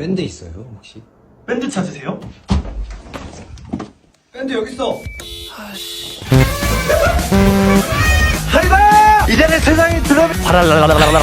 밴드 있어요 혹시? 밴드 찾으세요? 밴드 여기 있어. 하이다! 이제는 세상이 드럼. 바랄랄랄랄랄.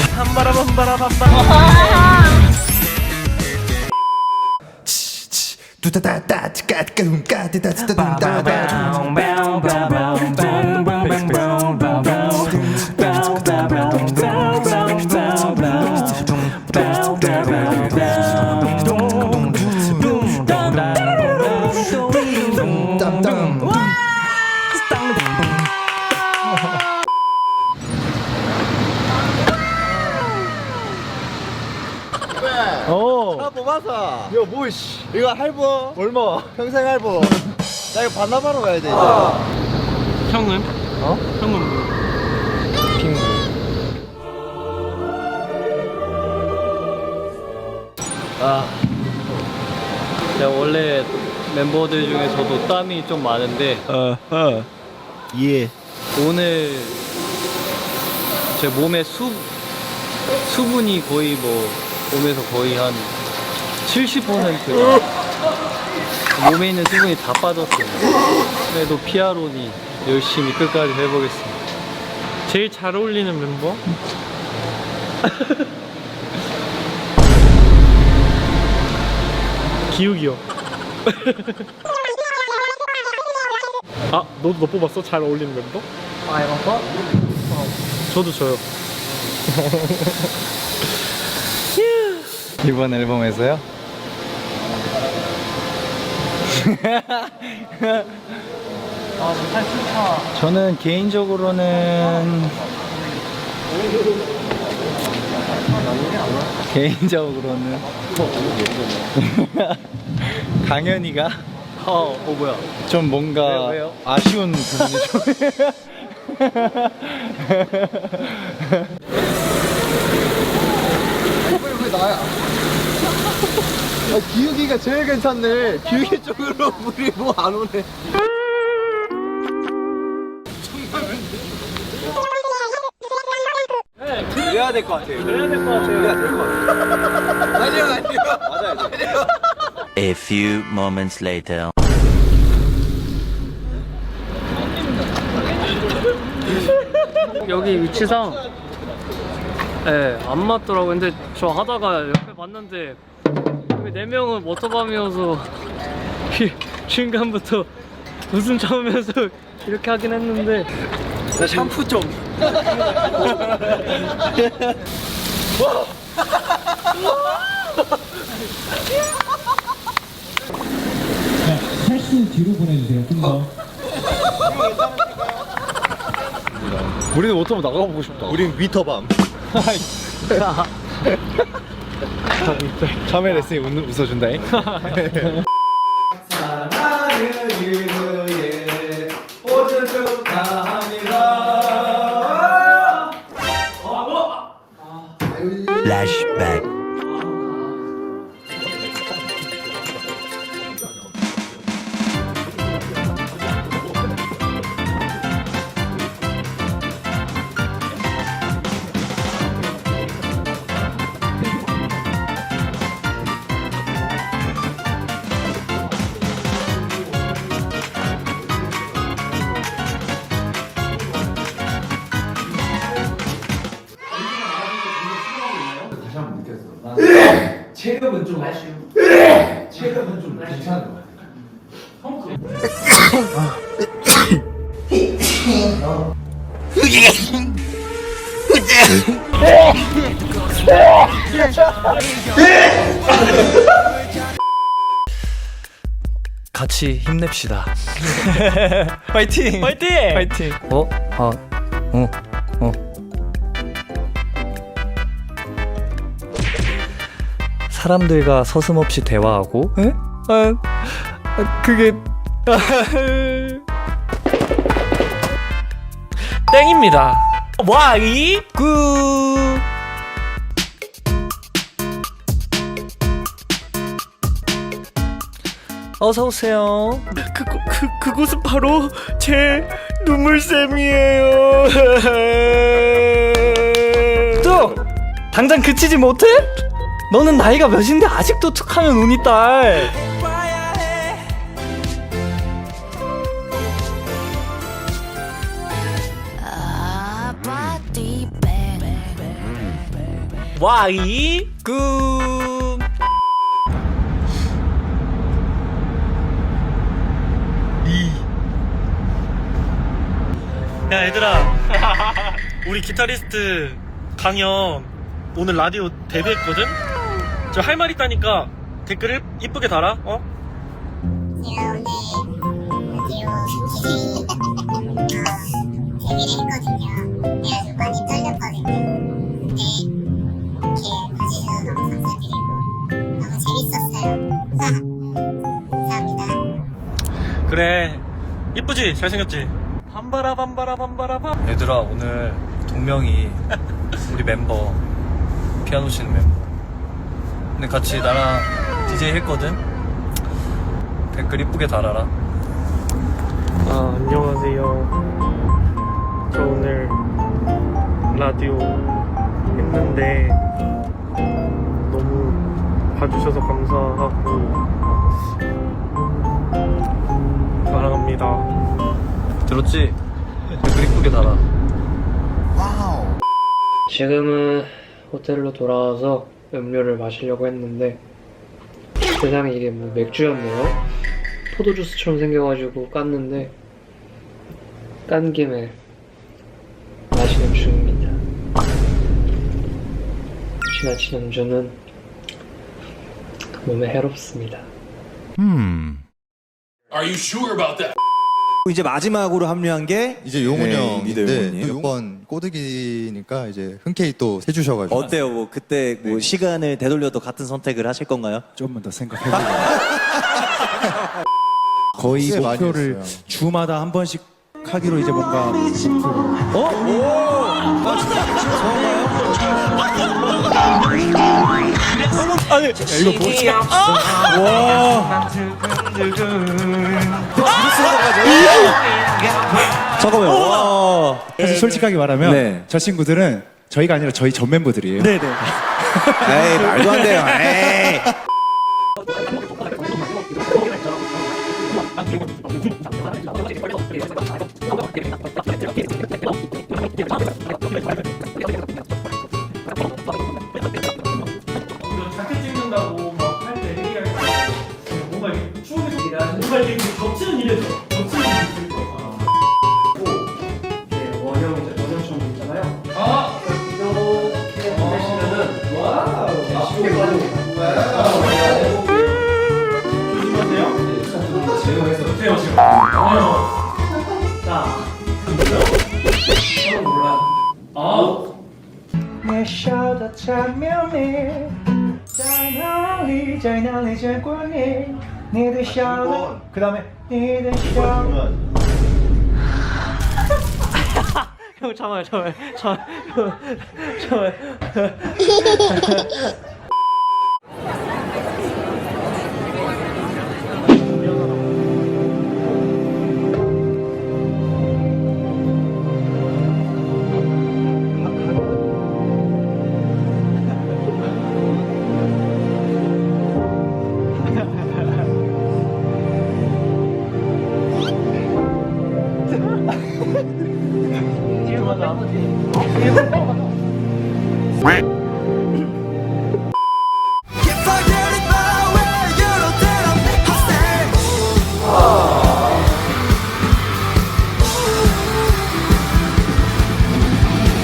차 뽑아서 이거 뭐이씨 이거 할부 얼마 평생 할부 나 이거 반납하러 가야 돼 이제. 형은? 어? 형은 뭐? 핑구. 제가 원래 멤버들 중에서도 땀이 좀 많은데 예. 오늘 제 몸에 수분이 거의 뭐 몸에서 거의 한 70%가 몸에 있는 수분이 다 빠졌어요. 그래도 피아론이 열심히 끝까지 해보겠습니다. 제일 잘 어울리는 멤버? 기욱이요. 아, 너도 너 뽑았어? 잘 어울리는 멤버? 아, 이거? 저도 저요. 이번 앨범에서요? 아, 못할 싫다. 저는 개인적으로는 강현이가 뭐야? 좀 뭔가 왜요? 아쉬운 부분이 좀 왜 나야? 아, 기욱이가 제일 괜찮네. 기욱이 쪽으로 물이 뭐 안 오네. 그래야 될 것 같아요. 그래야 될 것 같아요. 그래야 될 것 같아요. 아니요. 맞아요. A few moments later. 여기 위치상 안 맞더라고요. 근데 저 하다가 옆에 봤는데 여기 4명은 워터밤이어서 중간부터 웃음 참으면서 이렇게 하긴 했는데 나 샴푸 좀. 팔수 뒤로 보내주세요. 좀 더. 우리는 워터밤 나가보고 싶다. 우린 위터밤. 처음에 레슨이 웃어준다잉. Flashback. 체급은 좀 하시오. 체급은 좀 괜찮은 것 같아요. 같이 힘냅시다. 파이팅! 화이팅! 파이팅! 사람들과 서슴없이 대화하고 에? 그게 땡입니다. 와이 구 어서 오세요. 그곳은 바로 제 눈물샘이에요. 또 당장 그치지 못해? 너는 나이가 몇인데 아직도 툭하면 우니 딸. 와이 굿. 야 얘들아 우리 기타리스트 강현 오늘 라디오 데뷔했거든? 저 할 말 있다니까 댓글을 이쁘게 달아 어? 제가 오늘 라디오 데뷔를 했거든요. 그래가지고 많이 떨렸거든요. 근데 이렇게 봐주셔서 너무 감사드리고 너무 재밌었어요. 감사합니다. 그래 이쁘지? 잘생겼지? 밤바라 밤바라 밤바라 밤 얘들아 오늘 동명이 우리 멤버 피아노 치는 멤버 근데 같이 나랑 DJ 했거든? 댓글 이쁘게 달아라. 아 안녕하세요. 저 오늘 라디오 했는데 너무 봐주셔서 감사하고 사랑합니다. 들었지? 댓글 이쁘게 달아. 지금은 호텔로 돌아와서 음료를 마시려고 했는데 세상에 이게 뭐 맥주였네요. 포도주스처럼 생겨가지고 깠는데 깐 김에 마시는 중입니다. 지나친 음주는 몸에 해롭습니다. 이제 마지막으로 합류한 게 이제 용훈 네, 형인데 이대용훈님. 몇 번 꼬드기니까 이제 흔쾌히 또 해주셔가지고 어때요? 뭐 그때 뭐 시간을 되돌려도 같은 선택을 하실 건가요? 좀만 더 생각해보고 거의 진짜 많이 목표를 했어요. 주마다 한 번씩 하기로 이제 뭔가 잠깐만요. 와. 사실 솔직하게 말하면 네. 저 친구들은 저희가 아니라 저희 전 멤버들이에요. 네네. 에이 말도 안 돼요. 에이. 자켓 찍는다고 막 할 때 얘기할 때 뭔가 이렇게 추억의 소리가 뭔가 이렇게 겹치는 일이 있어. 겹치는 일이 있을 거야. 이게 원형처럼 있잖아요. 아! 이렇게 보내시면은 쉽게 빠집니다. 조심하세요. 조심하세요. 자, 저는 몰라요. 아, 年少的缠绵里，在哪里，在哪里见过你？你的笑容，그 다음에你的笑容。 형 참아요.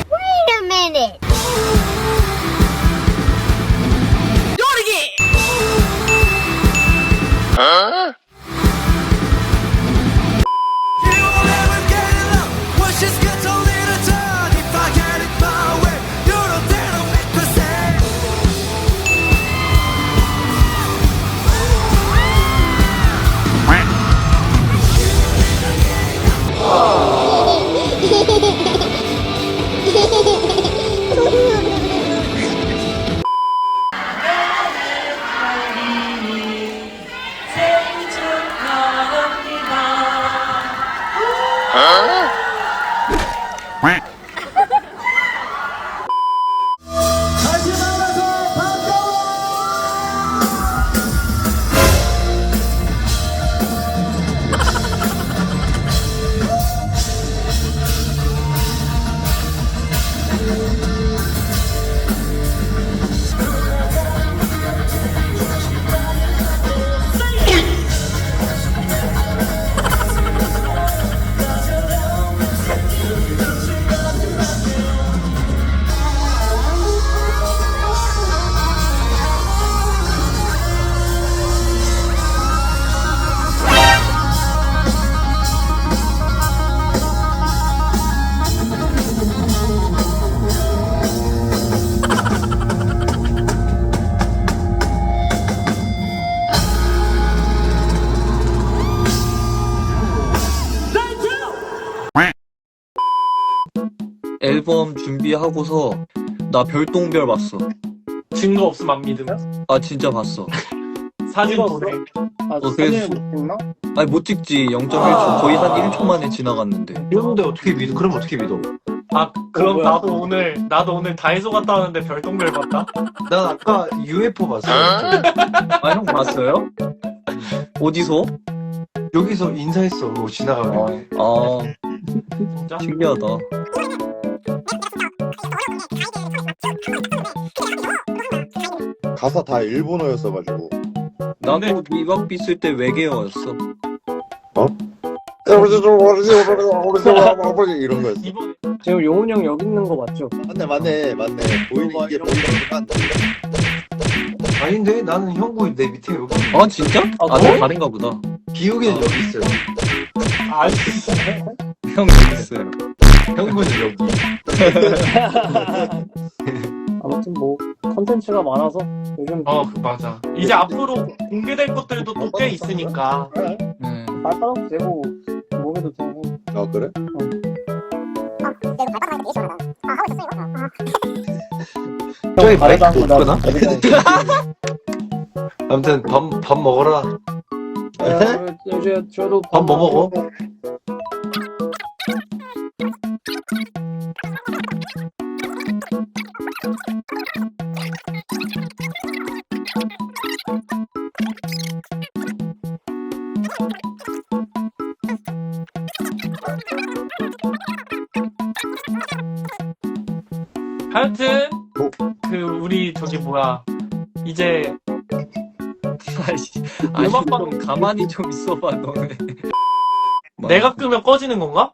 Wait a minute. 앨범 준비하고서 나 별똥별 봤어. 증거 없음 안 믿음. 아 진짜 봤어. 사진 보내. 그래서 아니 못 찍지. 0.1초 거의 한 1초 만에 지나갔는데. 이런데 어떻게 믿어? 그럼 어떻게 믿어? 아 그럼 나도 오늘 다이소 갔다 왔는데 별똥별 봤다. 난 아까 UFO 봤어. 아 형 봤어요? 어디서? 여기서 인사했어. 지나가면. 아 진짜? 신기하다. 가사 다 일본어였어가지고. 나도 미박비 쓸 때 외계어였어. 이런 거였어. 이번 지금 용훈 형 여기 있는 거 맞죠? 맞네. 보이는 이게 보이는 아닌데 나는 형구 내 밑에 여기. 아 진짜? 아 너 다른가 보다. 기욱이는 여기 있어요. 아니 형 여기 있어요. 형구는 여기. 아무튼 뭐 컨텐츠가 많아서 요즘 맞아. 이제 앞으로 공개될 것들도 또 꽤 있으니까. 발바닥도 되고 몸에도 되고. 아 그래? 저기 마이크 못 나 끄나? 아무튼 밥 먹어라. 이제 저도 밥 뭐 먹어? 하여튼 우리 저기 뭐야 이제 아니 음악방 좀 가만히 좀 있어봐 너네. 내가 끄면 꺼지는 건가?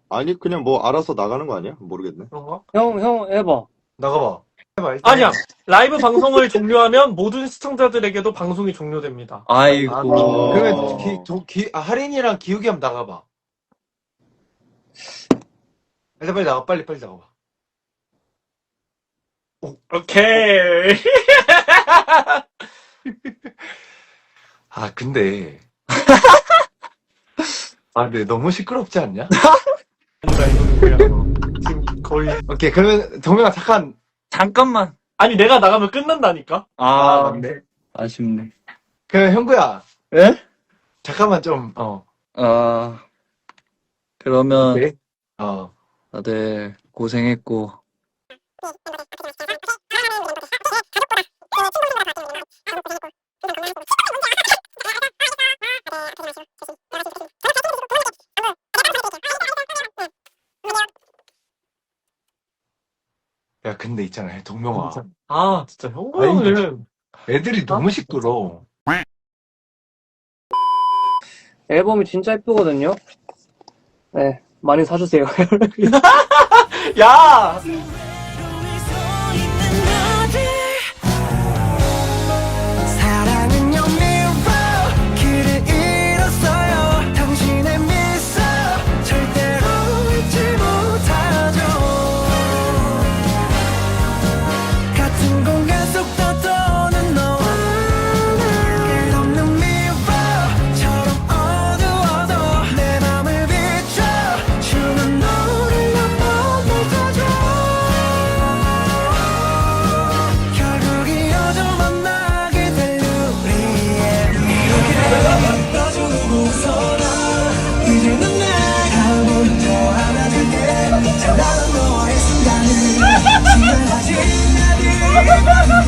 아니 그냥 뭐 알아서 나가는 거 아니야? 모르겠네. 그런가? 형 해봐. 나가봐. 해봐. 일단. 아니야. 라이브 방송을 종료하면 모든 시청자들에게도 방송이 종료됩니다. 아이고. 그러면 할인이랑 기욱이 한번 나가봐. 일단 빨리 나가. 빨리 나가봐. 오케이. 아 근데 근데 너무 시끄럽지 않냐? 지금 거의 오케이 그러면 동명아 잠깐만. 아니 내가 나가면 끝난다니까. 아 맞네. 아쉽네. 그 형구야. 예? 잠깐만 좀 아 그러면 네? 다들 고생했고. 야 근데 있잖아 동명아. 아 진짜 형구 아니, 형은 애들이 너무 시끄러. 앨범이 진짜 예쁘거든요. 네, 많이 사주세요. 야. 아,